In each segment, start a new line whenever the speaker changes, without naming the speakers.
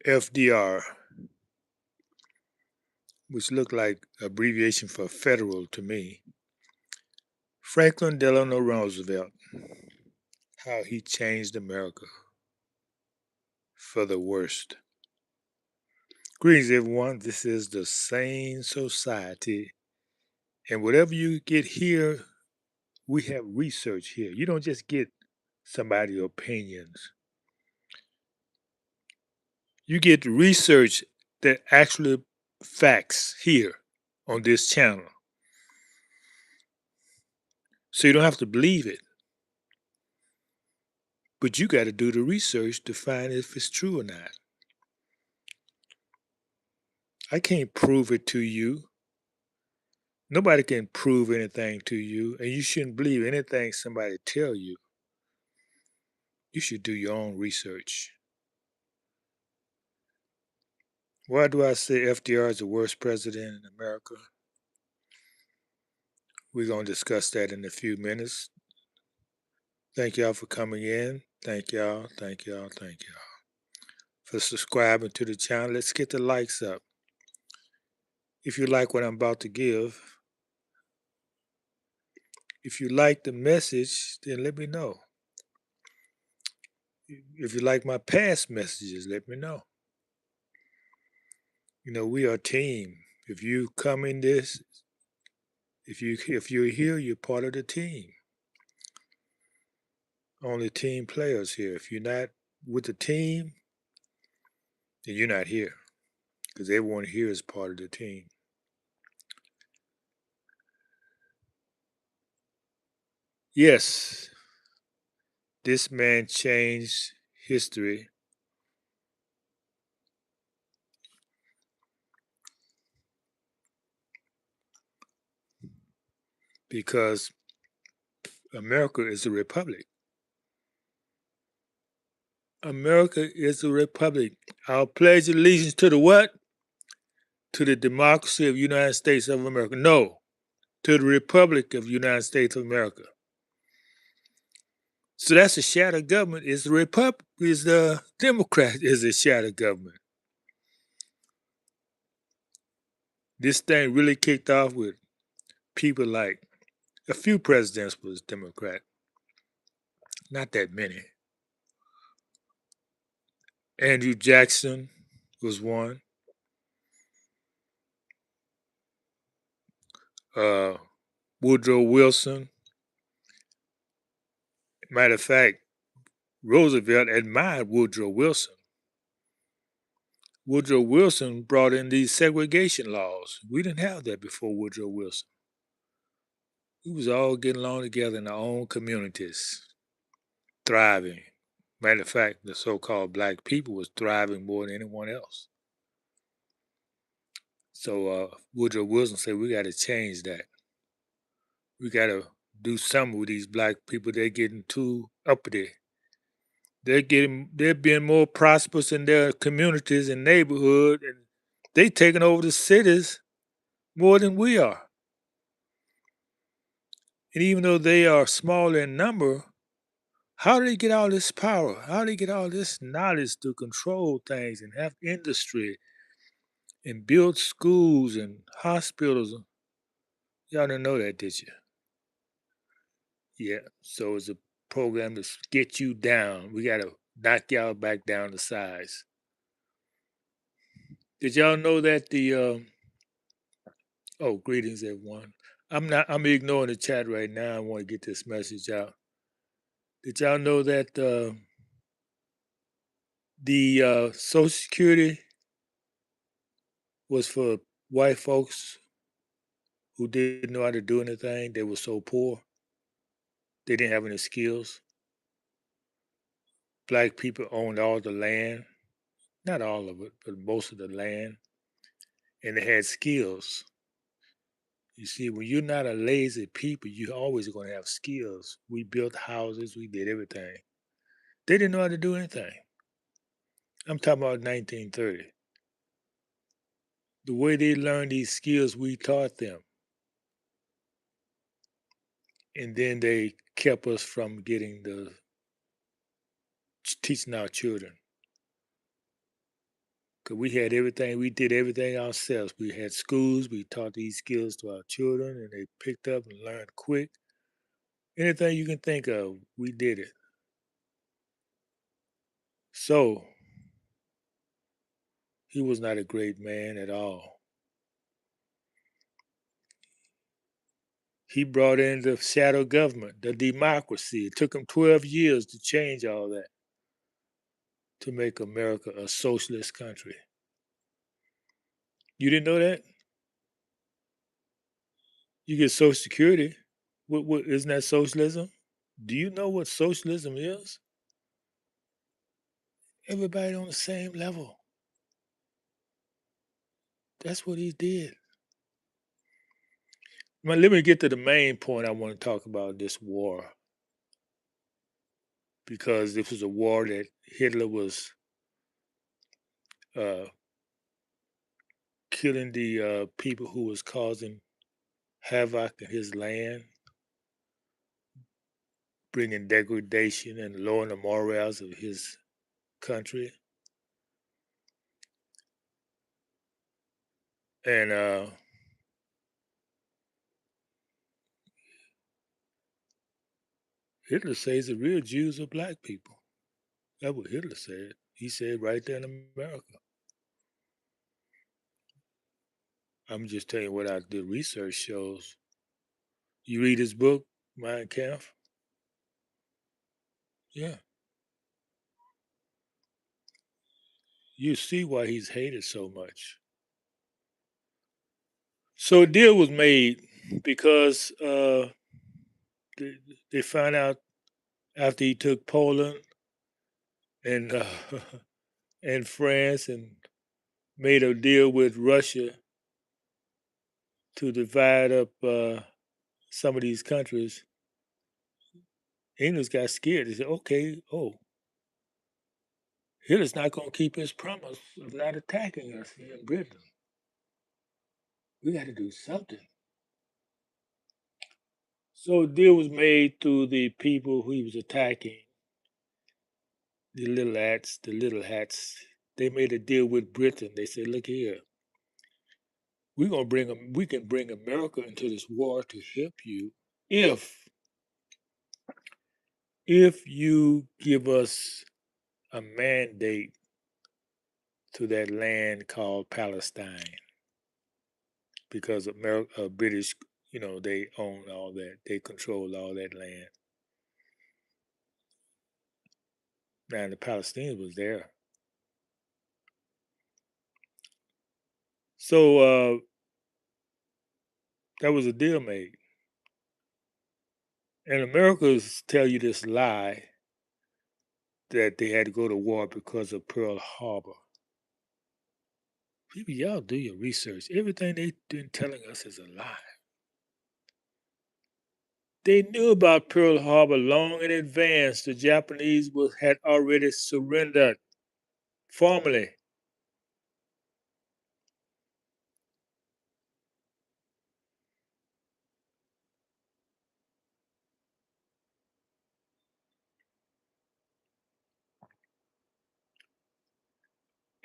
FDR, which looked like abbreviation for federal to me. Franklin Delano Roosevelt, how he changed America for the worst. Greetings, everyone. This is the Sane Society. And whatever you get here, we have research here. You don't just get somebody's opinions. You get research that actually facts here on this channel. So you don't have to believe it. But you got to do the research to find if it's true or not. I can't prove it to you. Nobody can prove anything to you, and you shouldn't believe anything somebody tell you. You should do your own research. Why do I say FDR is the worst president in America? We're going to discuss that in a few minutes. Thank y'all for coming in. Thank y'all, thank y'all, thank y'all for subscribing to the channel. Let's get the likes up. If you like what I'm about to give, if you like the message, then let me know. If you like my past messages, let me know. You know, we are a team. If you come in this, if you're here, you're part of the team. Only team players here. If you're not with the team, then you're not here. Because everyone here is part of the team. Yes, this man changed history because America is a republic. America is a republic. I'll pledge allegiance to the what? To the democracy of the United States of America. No, to the Republic of the United States of America. So that's a shadow government. Is the Democrat is a shadow government. This thing really kicked off with people like a few presidents was Democrat. Not that many. Andrew Jackson was one. Uh, Woodrow Wilson. Matter of fact, Roosevelt admired Woodrow Wilson. Woodrow Wilson brought in these segregation laws. We didn't have that before Woodrow Wilson. We was all getting along together in our own communities, thriving. Matter of fact, the so-called black people was thriving more than anyone else. So Woodrow Wilson said, we got to change that. We got to do something with these black people. They're getting too uppity. They're being more prosperous in their communities and neighborhood, and they taking over the cities more than we are. And even though they are smaller in number, how do they get all this power? How do they get all this knowledge to control things and have industry and build schools and hospitals? Y'all didn't know that, did you? Yeah. So it's a program to get you down. We got to knock y'all back down to size. Did y'all know that oh, greetings, everyone. I'm ignoring the chat right now. I want to get this message out. Did y'all know that the Social Security was for white folks who didn't know how to do anything? They were so poor. They didn't have any skills. Black people owned all the land, not all of it, but most of the land, and they had skills. You see, when you're not a lazy people, you're always going to have skills. We built houses, we did everything. They didn't know how to do anything. I'm talking about 1930. The way they learned these skills, we taught them. And then they kept us from getting teaching our children. 'Cause we had everything. We did everything ourselves. We had schools. We taught these skills to our children, and they picked up and learned quick. Anything you can think of, we did it. So he was not a great man at all. He brought in the shadow government, the democracy. It took him 12 years to change all that, to make America a socialist country. You didn't know that? You get Social Security. What isn't that socialism? Do you know what socialism is? Everybody on the same level. That's what he did. Now, let me get to the main point I want to talk about this war, because this was a war that Hitler was uh, killing the people who was causing havoc in his land, bringing degradation and lowering the morals of his country. And Hitler says the real Jews are black people. That's what Hitler said. He said right there in America. I'm just telling you what the research shows. You read his book, Mein Kampf. Yeah, you see why he's hated so much. So a deal was made because they, they found out after he took Poland and and France and made a deal with Russia to divide up some of these countries. England got scared. They said, "Okay, oh, Hitler's not going to keep his promise of not attacking us here in Britain. We got to do something." So a deal was made to the people who he was attacking, the little hats. They made a deal with Britain. They said, "Look here, we can bring America into this war to help you if you give us a mandate to that land called Palestine, because America, British, they own all that, they control all that land. Now the Palestinians was there, so that was a deal made, and Americans tell you this lie that they had to go to war because of Pearl Harbor. People, y'all do your research. Everything they've been telling us is a lie. They knew about Pearl Harbor long in advance. The Japanese had already surrendered formally.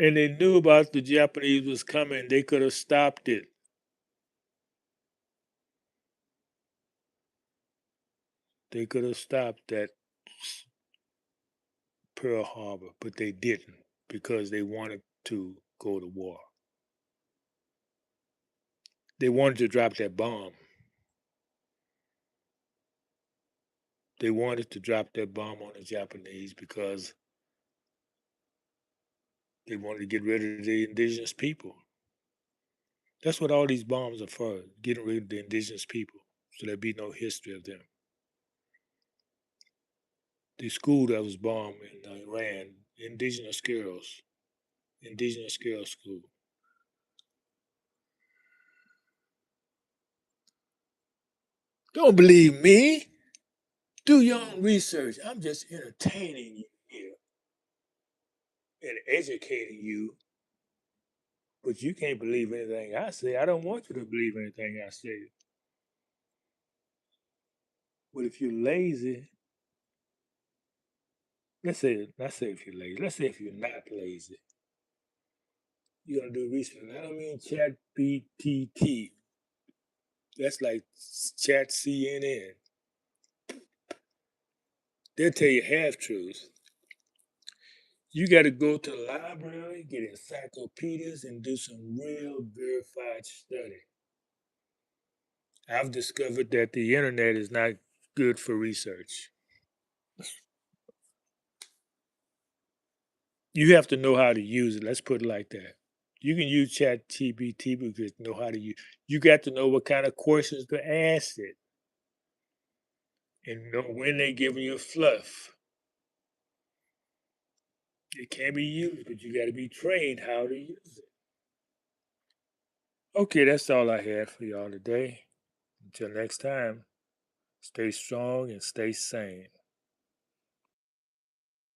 And they knew about the Japanese was coming. They could have stopped it. They could have stopped that Pearl Harbor, but they didn't because they wanted to go to war. They wanted to drop that bomb. They wanted to drop that bomb on the Japanese because they wanted to get rid of the indigenous people. That's what all these bombs are for, getting rid of the indigenous people, so there'd be no history of them. The school that was bombed in Iran, indigenous girls school. Don't believe me. Do your own research. I'm just entertaining you here and educating you, but you can't believe anything I say. I don't want you to believe anything I say. But if you're lazy, let's say if you're lazy. Let's say if you're not lazy. you're gonna do research. I don't mean chat BTT. That's like chat CNN. They'll tell you half truths. You got to go to the library, get encyclopedias, and do some real verified study. I've discovered that the internet is not good for research. You have to know how to use it. Let's put it like that. You can use Chat GPT because you know how to use. You got to know what kind of questions to ask it, and know when they're giving you fluff. It can be used, but you got to be trained how to use it. Okay, that's all I had for y'all today. Until next time, stay strong and stay sane.